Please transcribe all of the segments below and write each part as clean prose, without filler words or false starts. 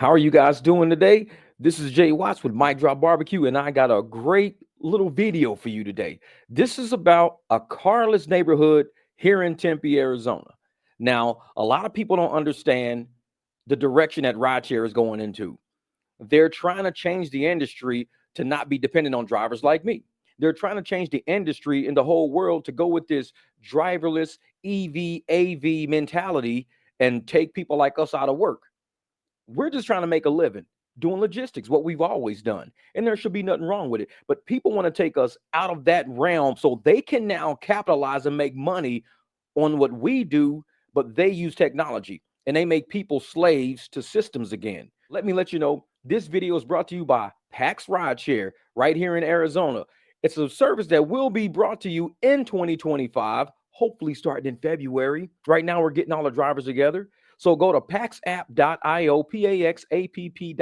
How are you guys doing today? This is Jay Watts with Mike Drop Barbecue, and I got a great little video for you today. This is about a carless neighborhood here in Tempe, Arizona. Now, a lot of people don't understand the direction that rideshare is going into. They're trying to change the industry to not be dependent on drivers like me. They're trying to change the industry in the whole world to go with this driverless EV, AV mentality and take people like us out of work. We're just trying to make a living doing logistics, what we've always done. And there should be nothing wrong with it. But people want to take us out of that realm so they can now capitalize and make money on what we do, but they use technology and they make people slaves to systems again. Let me let you know, this video is brought to you by Pax Rideshare right here in Arizona. It's a service that will be brought to you in 2025, hopefully starting in February. Right now, we're getting all the drivers together. So go to paxapp.io, paxapp.io.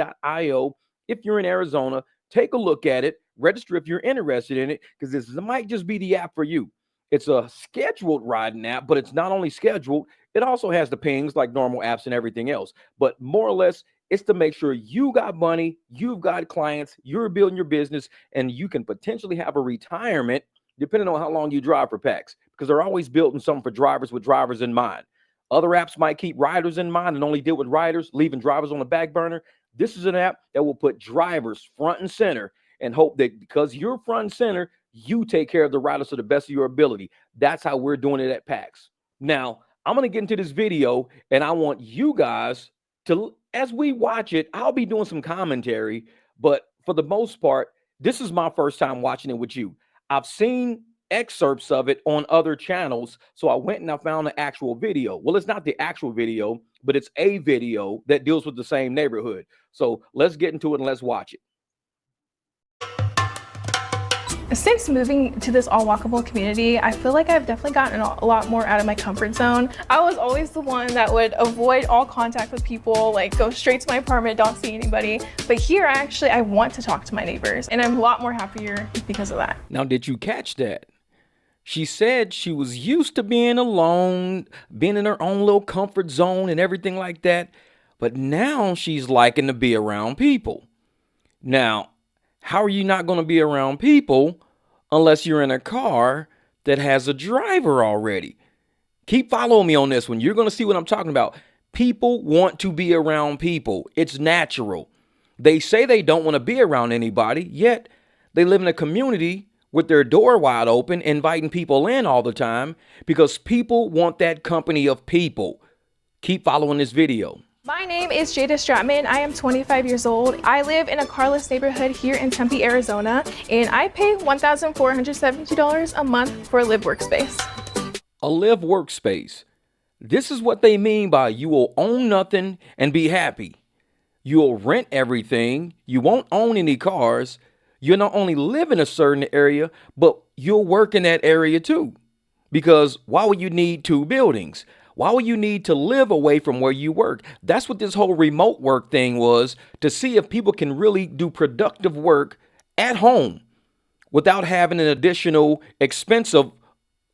If you're in Arizona, take a look at it, register if you're interested in it, because this might just be the app for you. It's a scheduled riding app, but it's not only scheduled, it also has the pings like normal apps and everything else. But more or less, it's to make sure you got money, you've got clients, you're building your business, and you can potentially have a retirement depending on how long you drive for Pax, because they're always building something for drivers with drivers in mind. Other apps might keep riders in mind and only deal with riders, leaving drivers on the back burner. This is an app that will put drivers front and center and hope that because you're front and center, you take care of the riders to the best of your ability. That's how we're doing it at PAX. Now, I'm going to get into this video, and I want you guys to, as we watch it, I'll be doing some commentary, but for the most part, this is my first time watching it with you. I've seen excerpts of it on other channels, so I went and I found the actual video. Well, it's not the actual video, but it's a video that deals with the same neighborhood. So let's get into it and let's watch it. Since moving to this all walkable community, I feel like I've definitely gotten a lot more out of my comfort zone. I was always the one that would avoid all contact with people, like go straight to my apartment, don't see anybody. But here, I want to talk to my neighbors, and I'm a lot more happier because of that. Now, did you catch that? She said she was used to being alone, being in her own little comfort zone and everything like that. But now she's liking to be around people. Now, how are you not going to be around people unless you're in a car that has a driver already? Keep following me on this one. You're going to see what I'm talking about. People want to be around people. It's natural. They say they don't want to be around anybody, yet they live in a community with their door wide open, inviting people in all the time because people want that company of people. Keep following this video. My name is Jada Stratman. I am 25 years old. I live in a carless neighborhood here in Tempe, Arizona, and I pay $1,472 a month for a Live workspace. A Live workspace. This is what they mean by you will own nothing and be happy. You'll rent everything. You won't own any cars. You'll not only live in a certain area, but you'll work in that area too. Because why would you need two buildings? Why would you need to live away from where you work? That's what this whole remote work thing was, to see if people can really do productive work at home without having an additional expense of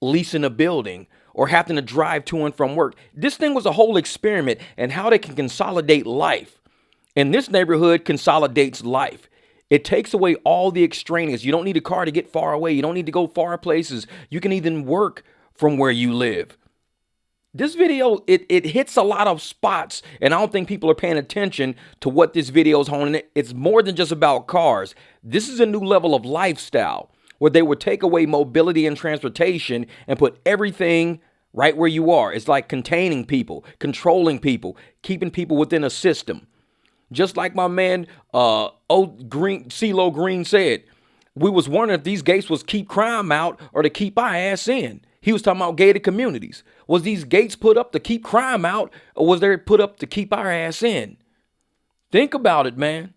leasing a building or having to drive to and from work. This thing was a whole experiment in how they can consolidate life. And this neighborhood consolidates life. It takes away all the extraneous. You don't need a car to get far away. You don't need to go far places. You can even work from where you live. This video, it hits a lot of spots, and I don't think people are paying attention to what this video is honing. It's more than just about cars. This is a new level of lifestyle where they would take away mobility and transportation and put everything right where you are. It's like containing people, controlling people, keeping people within a system. Just like my man, CeeLo Green said, we was wondering if these gates was keep crime out or to keep our ass in. He was talking about gated communities. Was these gates put up to keep crime out, or was they put up to keep our ass in? Think about it, man.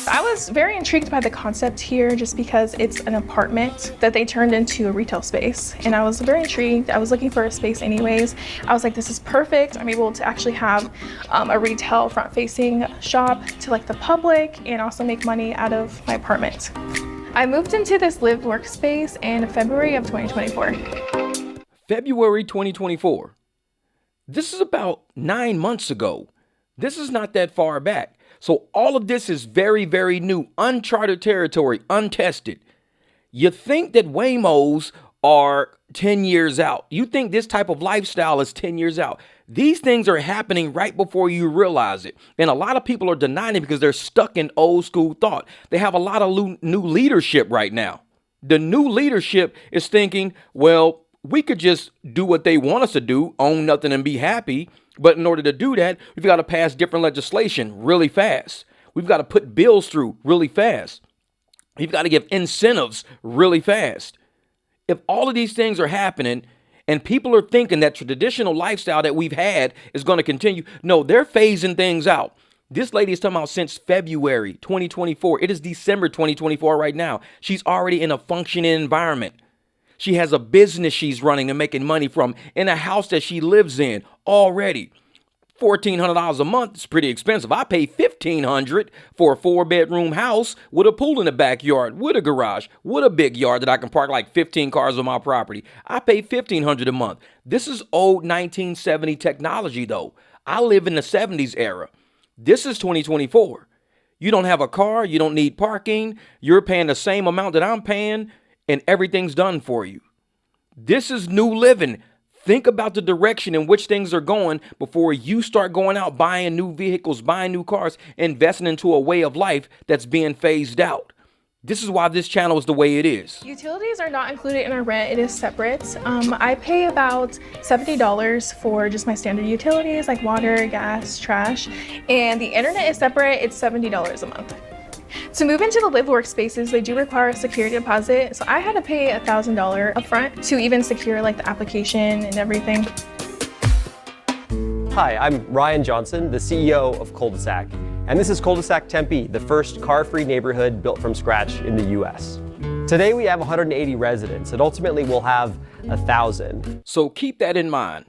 I was very intrigued by the concept here just because it's an apartment that they turned into a retail space. And I was very intrigued. I was looking for a space anyways. I was like, this is perfect. I'm able to actually have a retail front-facing shop to like the public and also make money out of my apartment. I moved into this Live workspace in February of 2024. February 2024. This is about 9 months ago. This is not that far back. So all of this is very, very new, uncharted territory, untested. You think that Waymos are 10 years out. You think this type of lifestyle is 10 years out. These things are happening right before you realize it. And a lot of people are denying it because they're stuck in old school thought. They have a lot of new leadership right now. The new leadership is thinking, well, we could just do what they want us to do, own nothing and be happy. But in order to do that, we've got to pass different legislation really fast. We've got to put bills through really fast. We've got to give incentives really fast. If all of these things are happening and people are thinking that traditional lifestyle that we've had is going to continue, no, they're phasing things out. This lady is talking about since February 2024. It is December 2024 right now. She's already in a functioning environment. She has a business she's running and making money from in a house that she lives in already. $1,400 a month is pretty expensive. I pay $1,500 for a 4-bedroom house with a pool in the backyard, with a garage, with a big yard that I can park like 15 cars on my property. I pay $1,500 a month. This is old 1970 technology though. I live in the 70s era. This is 2024. You don't have a car. You don't need parking. You're paying the same amount that I'm paying and everything's done for you. This is new living. Think about the direction in which things are going before you start going out buying new vehicles, buying new cars, investing into a way of life that's being phased out. This is why this channel is the way it is. Utilities are not included in our rent. It is separate. I pay about $70 for just my standard utilities like water, gas, trash, and the internet is separate. It's $70 a month. To move into the Live workspaces, they do require a security deposit. So I had to pay $1,000 upfront to even secure like the application and everything. Hi, I'm Ryan Johnson, the CEO of Cul-de-sac. And this is Cul-de-sac Tempe, the first car-free neighborhood built from scratch in the US. Today we have 180 residents and ultimately we'll have 1,000. So keep that in mind.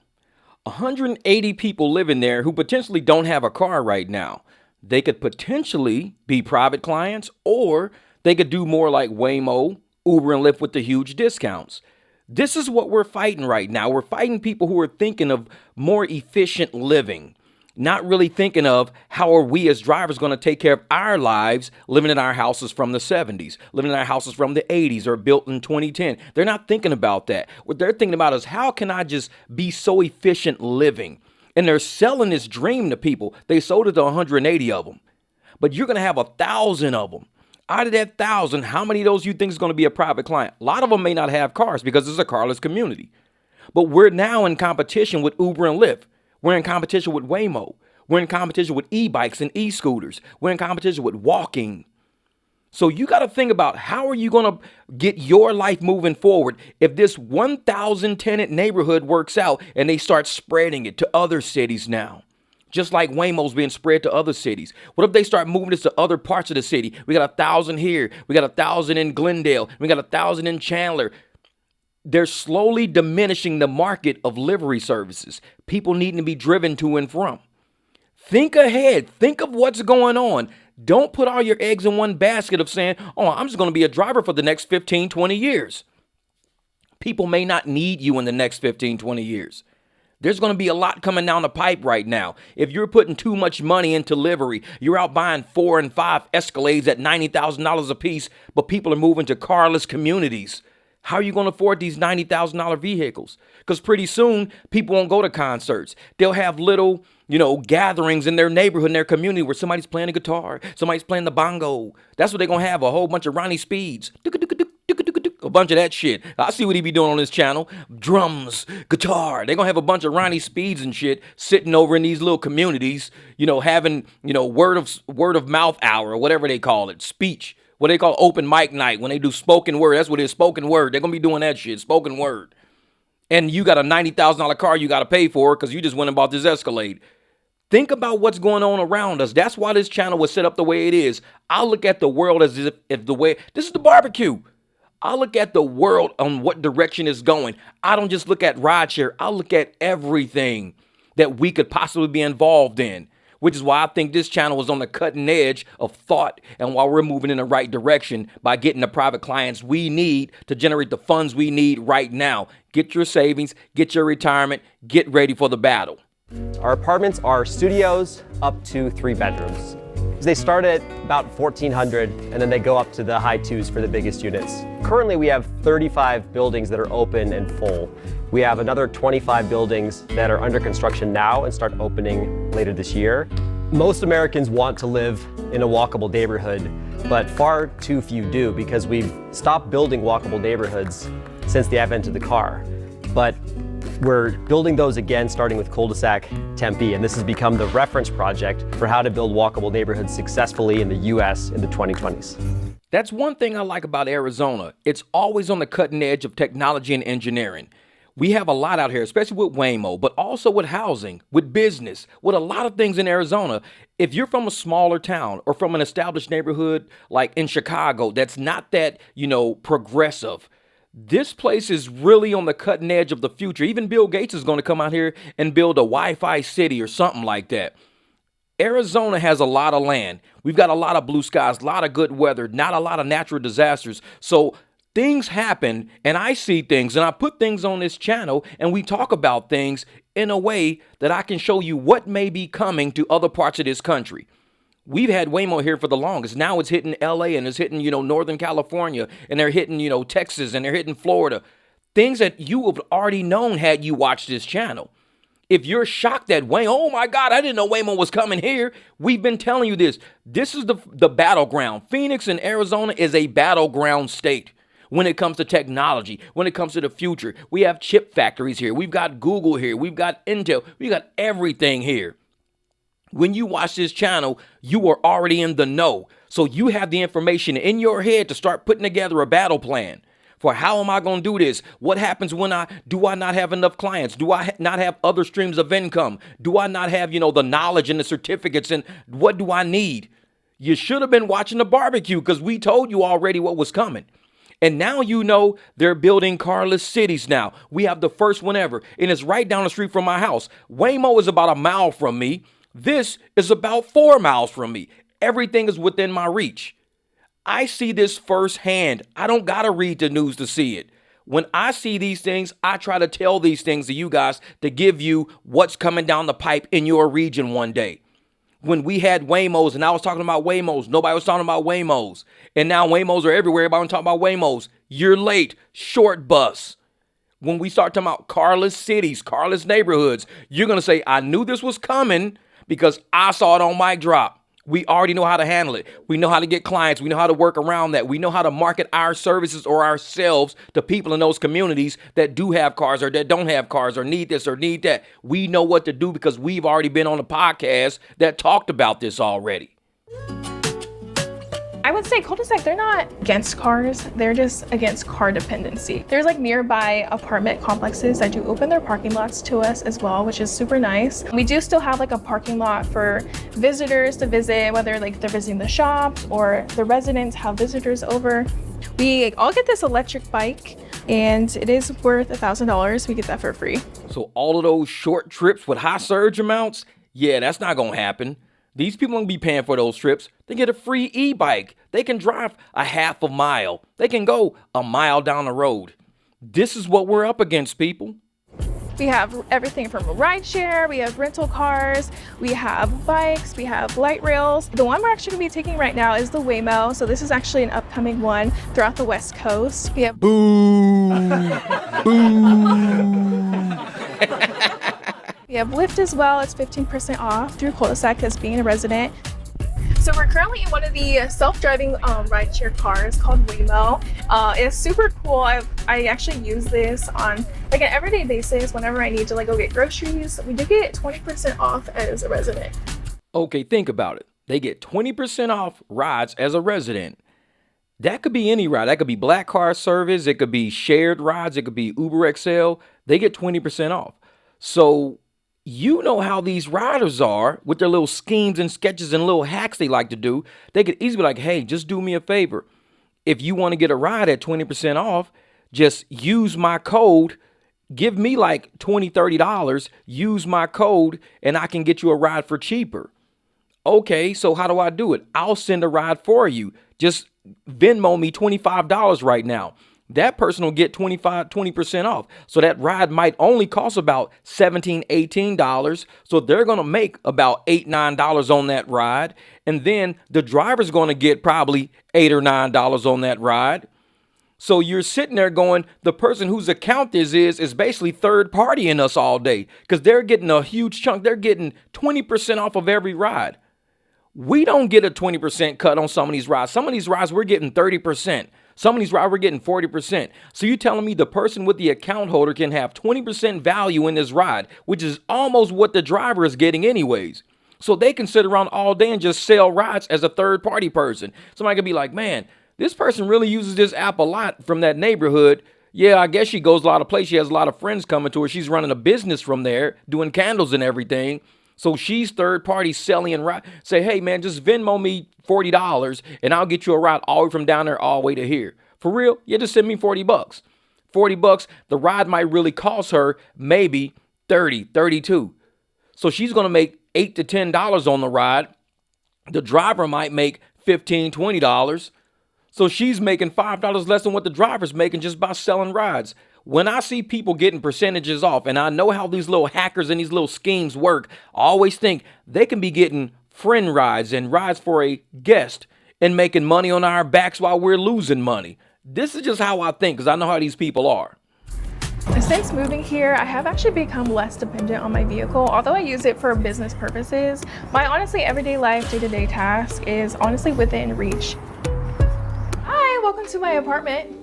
180 people living there who potentially don't have a car right now. They could potentially be private clients, or they could do more like Waymo, Uber, and Lyft with the huge discounts. This is what we're fighting right now. We're fighting people who are thinking of more efficient living, not really thinking of how are we as drivers going to take care of our lives living in our houses from the 70s, living in our houses from the 80s or built in 2010. They're not thinking about that. What they're thinking about is how can I just be so efficient living? And they're selling this dream to people. They sold it to 180 of them. But you're going to have 1,000 of them. Out of that 1,000, how many of those you think is going to be a private client? A lot of them may not have cars because it's a carless community. But we're now in competition with Uber and Lyft. We're in competition with Waymo. We're in competition with e-bikes and e-scooters. We're in competition with walking. So you got to think about how are you going to get your life moving forward if this 1,000 tenant neighborhood works out and they start spreading it to other cities now, just like Waymo's being spread to other cities. What if they start moving this to other parts of the city? We got 1,000 here. We got 1,000 in Glendale. We got 1,000 in Chandler. They're slowly diminishing the market of livery services. People needing to be driven to and from. Think ahead. Think of what's going on. Don't put all your eggs in one basket of saying, oh, I'm just going to be a driver for the next 15, 20 years. People may not need you in the next 15, 20 years. There's going to be a lot coming down the pipe right now. If you're putting too much money into livery, you're out buying 4 and 5 Escalades at $90,000 a piece, but people are moving to carless communities. How are you going to afford these $90,000 vehicles? Because pretty soon, people won't go to concerts. They'll have little, gatherings in their neighborhood, in their community where somebody's playing a guitar, somebody's playing the bongo. That's what they're going to have, a whole bunch of Ronnie Speeds. A bunch of that shit. I see what he be doing on his channel. Drums, guitar. They're going to have a bunch of Ronnie Speeds and shit sitting over in these little communities, having, word of mouth hour or whatever they call it, speech. What they call open mic night when they do spoken word. That's what it is, spoken word. They're going to be doing that shit, spoken word. And you got a $90,000 car you got to pay for because you just went and bought this Escalade. Think about what's going on around us. That's why this channel was set up the way it is. I look at the world as if the way, this is the barbecue. I look at the world on what direction it's going. I don't just look at rideshare. I look at everything that we could possibly be involved in. Which is why I think this channel is on the cutting edge of thought and why we're moving in the right direction by getting the private clients we need to generate the funds we need right now. Get your savings, get your retirement, get ready for the battle. Our apartments are studios up to 3 bedrooms. They start at about 1,400 and then they go up to the high twos for the biggest units. Currently we have 35 buildings that are open and full. We have another 25 buildings that are under construction now and start opening later this year. Most Americans want to live in a walkable neighborhood, but far too few do because we've stopped building walkable neighborhoods since the advent of the car. But we're building those again, starting with cul-de-sac Tempe, and this has become the reference project for how to build walkable neighborhoods successfully in the US in the 2020s. That's one thing I like about Arizona. It's always on the cutting edge of technology and engineering. We have a lot out here, especially with Waymo, but also with housing, with business, with a lot of things in Arizona. If you're from a smaller town or from an established neighborhood like in Chicago, that's not that, progressive. This place is really on the cutting edge of the future. Even Bill Gates is going to come out here and build a Wi-Fi city or something like that. Arizona has a lot of land. We've got a lot of blue skies, a lot of good weather, not a lot of natural disasters. So things happen and I see things and I put things on this channel and we talk about things in a way that I can show you what may be coming to other parts of this country. We've had Waymo here for the longest. Now it's hitting LA and it's hitting, Northern California and they're hitting, Texas and they're hitting Florida. Things that you have already known had you watched this channel. If you're shocked that Waymo, oh my God, I didn't know Waymo was coming here. We've been telling you this. This is the battleground. Phoenix and Arizona is a battleground state when it comes to technology, when it comes to the future. We have chip factories here. We've got Google here. We've got Intel. We've got everything here. When you watch this channel, you are already in the know. So you have the information in your head to start putting together a battle plan for how am I going to do this? What happens when do I not have enough clients? Do I not have other streams of income? Do I not have, the knowledge and the certificates and what do I need? You should have been watching the barbecue because we told you already what was coming. And now they're building carless cities now. We have the first one ever and it's right down the street from my house. Waymo is about a mile from me. This is about 4 miles from me. Everything is within my reach. I see this firsthand. I don't got to read the news to see it. When I see these things, I try to tell these things to you guys to give you what's coming down the pipe in your region one day. When we had Waymos and I was talking about Waymos, nobody was talking about Waymos. And now Waymos are everywhere. Everybody talking about Waymos. You're late. Short bus. When we start talking about carless cities, carless neighborhoods, you're going to say, I knew this was coming because I saw it on Mic Drop. We already know how to handle it. We know how to get clients. We know how to work around that. We know how to market our services or ourselves to people in those communities that do have cars or that don't have cars or need this or need that. We know what to do because we've already been on a podcast that talked about this already. I would say cul-de-sac, they're not against cars, they're just against car dependency. There's nearby apartment complexes that do open their parking lots to us as well, which is super nice. We do still have a parking lot for visitors to visit, whether they're visiting the shops or the residents have visitors over. We all get this electric bike and it is worth $1,000. We get that for free. So all of those short trips with high surge amounts, yeah, that's not going to happen. These people don't be paying for those trips. They get a free e-bike. They can drive a half a mile. They can go a mile down the road. This is what we're up against, people. We have everything from rideshare, we have rental cars, we have bikes, we have light rails. The one we're actually going to be taking right now is the Waymo. So this is actually an upcoming one throughout the West Coast. We have Boom. Boom. We have Lyft as well. It's 15% off through cul-de-sac as being a resident. So we're currently in one of the self-driving rideshare cars called Waymo. It's super cool. I actually use this on an everyday basis whenever I need to go get groceries. We do get 20% off as a resident. Okay, think about it. They get 20% off rides as a resident. That could be any ride. That could be Black Car Service. It could be shared rides. It could be Uber XL. They get 20% off. So you know how these riders are with their little schemes and sketches and little hacks they like to do. They could easily be like, hey, just do me a favor. If you want to get a ride at 20% off, just use my code. Give me $20, $30. Use my code and I can get you a ride for cheaper. Okay, so how do I do it? I'll send a ride for you. Just Venmo me $25 right now. that person will get 20% off. So that ride might only cost about $17, $18. So they're going to make about $8, $9 on that ride. And then the driver's going to get probably $8 or $9 on that ride. So you're sitting there going, the person whose account this is basically third partying us all day because they're getting a huge chunk. They're getting 20% off of every ride. We don't get a 20% cut on some of these rides. Some of these rides, we're getting 30%. Some of these rides, we're getting 40%. So you're telling me the person with the account holder can have 20% value in this ride, which is almost what the driver is getting anyways. So they can sit around all day and just sell rides as a third party person. Somebody could be like, man, this person really uses this app a lot from that neighborhood. Yeah, I guess she goes a lot of places. She has a lot of friends coming to her. She's running a business from there, doing candles and everything. So she's third party selling and ride. Say, hey, man, just Venmo me $40 and I'll get you a ride all the way from down there all the way to here. For real? Yeah, just send me $40. $40, the ride might really cost her maybe 30, 32. So she's going to make $8 to $10 on the ride. The driver might make $15, $20. So she's making $5 less than what the driver's making just by selling rides. When I see people getting percentages off, and I know how these little hackers and these little schemes work, I always think they can be getting friend rides and rides for a guest and making money on our backs while we're losing money. This is just how I think because I know how these people are. Since moving here, I have actually become less dependent on my vehicle. Although I use it for business purposes, my honestly everyday life, day-to-day task is honestly within reach. Hi, welcome to my apartment.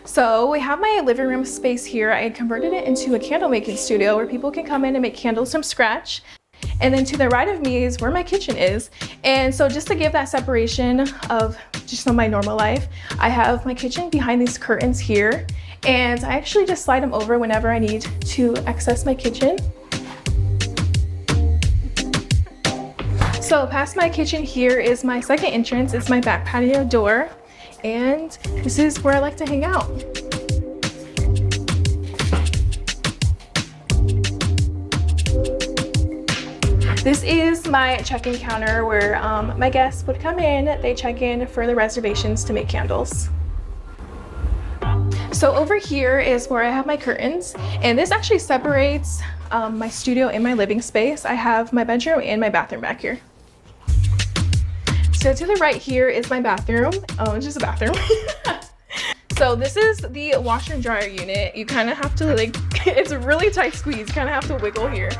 So we have my living room space here. I converted it into a candle making studio where people can come in and make candles from scratch. And then to the right of me is where my kitchen is. And so just to give that separation of just my normal life, I have my kitchen behind these curtains here. And I actually just slide them over whenever I need to access my kitchen. So past my kitchen here is my second entrance. It's my back patio door. And this is where I like to hang out. This is my check-in counter where my guests would come in, they check in for the reservations to make candles. So over here is where I have my curtains, and this actually separates my studio and my living space. I have my bedroom and my bathroom back here. So to the right here is my bathroom. Oh, it's just a bathroom. So this is the washer and dryer unit. You kind of have to it's a really tight squeeze. You kind of have to wiggle here.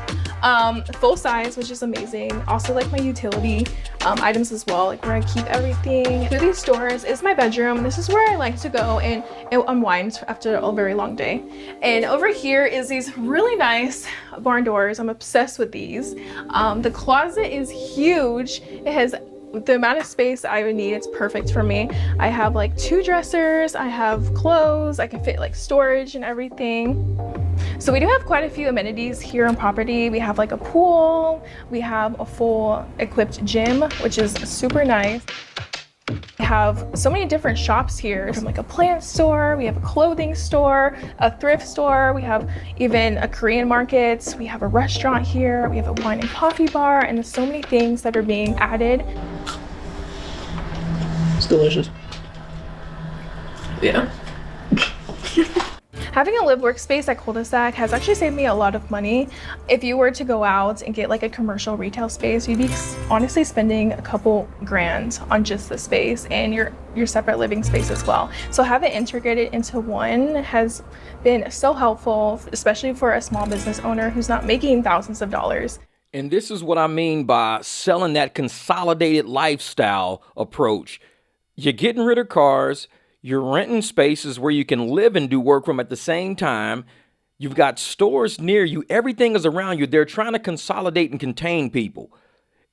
Full size, which is amazing. Also like my utility items as well, like where I keep everything. Through these doors is my bedroom. This is where I like to go and unwind after a very long day. And over here is these really nice barn doors. I'm obsessed with these. The closet is huge. It has the amount of space I would need. It's perfect for me. I have like 2 dressers, I have clothes, I can fit like storage and everything. So we do have quite a few amenities here on property. We have like a pool, we have a full equipped gym, which is super nice. We have so many different shops here, from like a plant store, we have a clothing store, a thrift store, we have even a Korean market, we have a restaurant here, we have a wine and coffee bar, and there's so many things that are being added. It's delicious. Yeah. Having a live workspace at Cul-de-sac has actually saved me a lot of money. If you were to go out and get like a commercial retail space, you'd be honestly spending a couple grand on just the space and your separate living space as well. So having it integrated into one has been so helpful, especially for a small business owner who's not making thousands of dollars. And this is what I mean by selling that consolidated lifestyle approach. You're getting rid of cars. You're renting spaces where you can live and do work from at the same time. You've got stores near you. Everything is around you. They're trying to consolidate and contain people.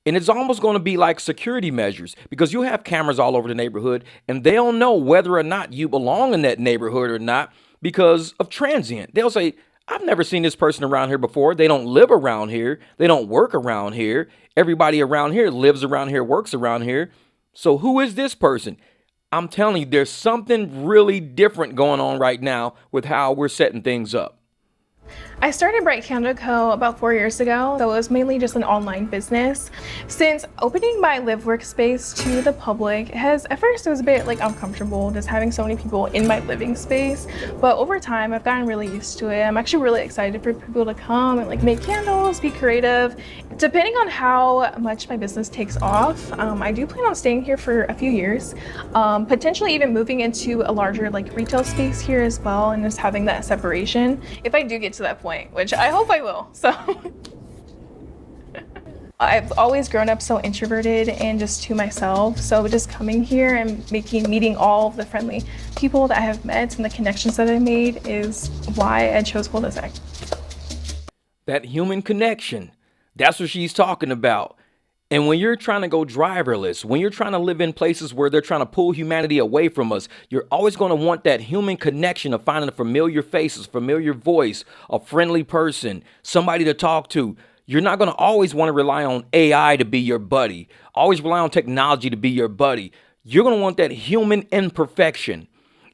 And it's almost going to be like security measures because you have cameras all over the neighborhood and they'll know whether or not you belong in that neighborhood or not because of transient. They'll say, I've never seen this person around here before. They don't live around here. They don't work around here. Everybody around here lives around here, works around here. So who is this person? I'm telling you, there's something really different going on right now with how we're setting things up. I started Bright Candle Co. about 4 years ago, so it was mainly just an online business. Since opening my Live workspace to the public, at first it was a bit like uncomfortable just having so many people in my living space, but over time I've gotten really used to it. I'm actually really excited for people to come and like make candles, be creative. Depending on how much my business takes off, I do plan on staying here for a few years, potentially even moving into a larger like retail space here as well, and just having that separation if I do get to that point, which I hope I will. So I've always grown up so introverted and just to myself, so just coming here and meeting all of the friendly people that I have met and the connections that I made is why I chose cul-de-sac. That human connection, that's what she's talking about. And when you're trying to go driverless, when you're trying to live in places where they're trying to pull humanity away from us, you're always going to want that human connection of finding a familiar face, a familiar voice, a friendly person, somebody to talk to. You're not going to always want to rely on AI to be your buddy, always rely on technology to be your buddy. You're going to want that human imperfection.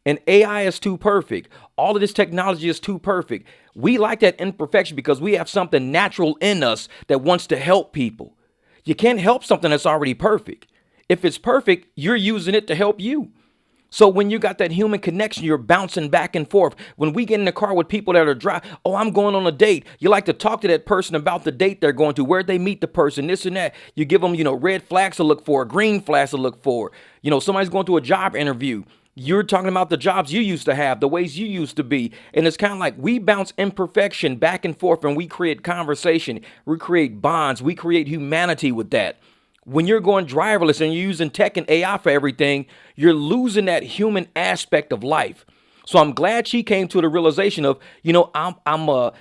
And AI is too perfect. All of this technology is too perfect. We like that imperfection because we have something natural in us that wants to help people. You can't help something that's already perfect. If it's perfect, you're using it to help you. So when you got that human connection, you're bouncing back and forth. When we get in the car with people that are driving, oh, I'm going on a date. You like to talk to that person about the date they're going to, where they meet the person, this and that. You give them, red flags to look for, green flags to look for. Somebody's going to a job interview. You're talking about the jobs you used to have, the ways you used to be. And it's kind of like we bounce imperfection back and forth and we create conversation. We create bonds. We create humanity with that. When you're going driverless and you're using tech and AI for everything, you're losing that human aspect of life. So I'm glad she came to the realization of, I'm a,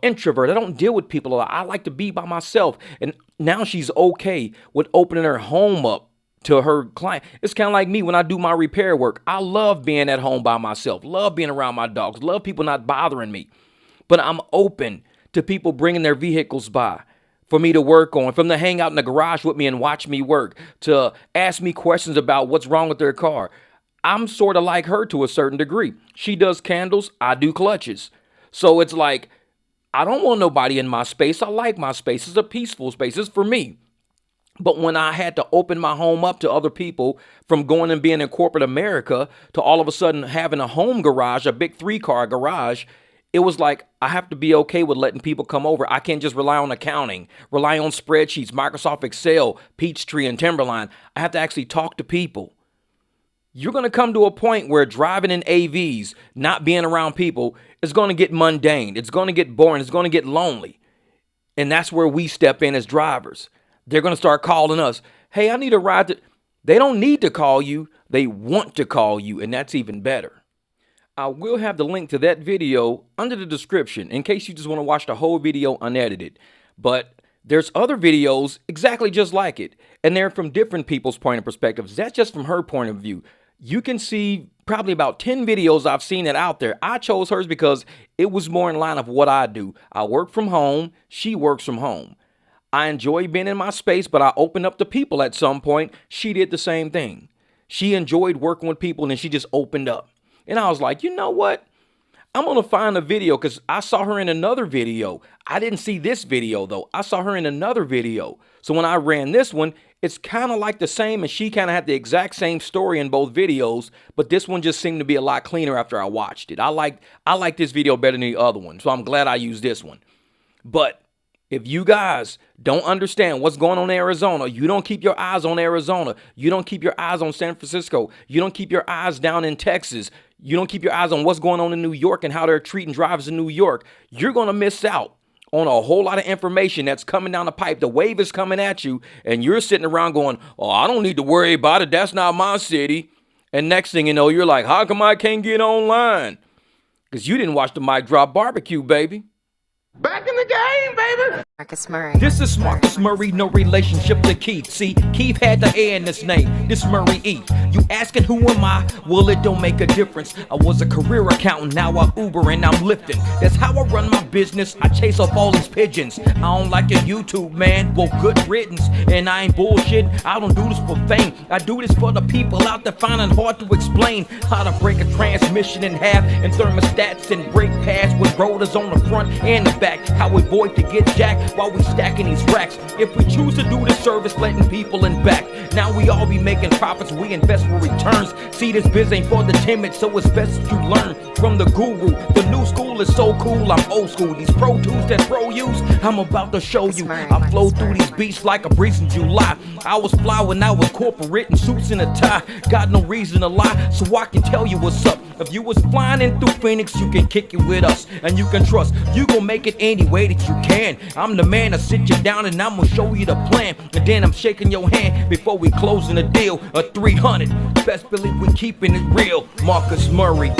introvert. I don't deal with people a lot. I like to be by myself. And now she's okay with opening her home up to her client. It's kind of like me when I do my repair work. I love being at home by myself, love being around my dogs, love people not bothering me. But I'm open to people bringing their vehicles by for me to work on, for them to hang out in the garage with me and watch me work, to ask me questions about what's wrong with their car. I'm sort of like her to a certain degree. She does candles, I do clutches. So it's like, I don't want nobody in my space. I like my space. It's a peaceful space. It's for me. But when I had to open my home up to other people, from going and being in corporate America to all of a sudden having a home garage, a big 3-car garage, it was like I have to be okay with letting people come over. I can't just rely on accounting, rely on spreadsheets, Microsoft Excel, Peachtree, and Timberline. I have to actually talk to people. You're going to come to a point where driving in AVs, not being around people, is going to get mundane. It's going to get boring. It's going to get lonely. And that's where we step in as drivers. They're going to start calling us. Hey, I need a ride. They don't need to call you. They want to call you, and that's even better. I will have the link to that video under the description in case you just want to watch the whole video unedited. But there's other videos exactly just like it, and they're from different people's point of perspectives. That's just from her point of view. You can see probably about 10 videos I've seen that out there. I chose hers because it was more in line of what I do. I work from home. She works from home. I enjoy being in my space, but I opened up to people at some point. She did the same thing. She enjoyed working with people, and then she just opened up. And I was like, you know what? I'm going to find a video because I saw her in another video. I didn't see this video, though. I saw her in another video. So when I ran this one, it's kind of like the same, and she kind of had the exact same story in both videos, but this one just seemed to be a lot cleaner after I watched it. I like this video better than the other one, so I'm glad I used this one. But if you guys don't understand what's going on in Arizona, you don't keep your eyes on Arizona, you don't keep your eyes on San Francisco, you don't keep your eyes down in Texas, you don't keep your eyes on what's going on in New York and how they're treating drivers in New York, you're going to miss out on a whole lot of information that's coming down the pipe. The wave is coming at you, and you're sitting around going, oh, I don't need to worry about it. That's not my city. And next thing you know, you're like, how come I can't get online? Because you didn't watch the Mic Drop Barbecue, baby. Back in the game, baby. Marcus Murray. This is Marcus Murray, no relationship to Keith. See, Keith had the A in his name. This Murray E. You asking who am I? Well, it don't make a difference. I was a career accountant, now I Uber and I'm lifting. That's how I run my business. I chase off all these pigeons. I don't like your YouTube, man. Well, good riddance. And I ain't bullshit. I don't do this for fame. I do this for the people out there finding hard to explain how to break a transmission in half and thermostats and brake pads with rotors on the front and the back. How we avoid to get jacked while we stacking these racks. If we choose to do this service, letting people in back. Now we all be making profits, we invest for returns. See, this biz ain't for the timid, so it's best that you learn from the guru. The new school is so cool, I'm old school. These pro tools that pro use, I'm about to show you. I flow through these beats like a breeze in July. I was fly when I was corporate in suits and a tie. Got no reason to lie, so I can tell you what's up. If you was flying in through Phoenix, you can kick it with us. And you can trust, you gon' make it any way that you can. I'm the man to sit you down and I'm gonna show you the plan. And then I'm shaking your hand before we closing the deal. A 300, best believe we keeping it real. Marcus Murray.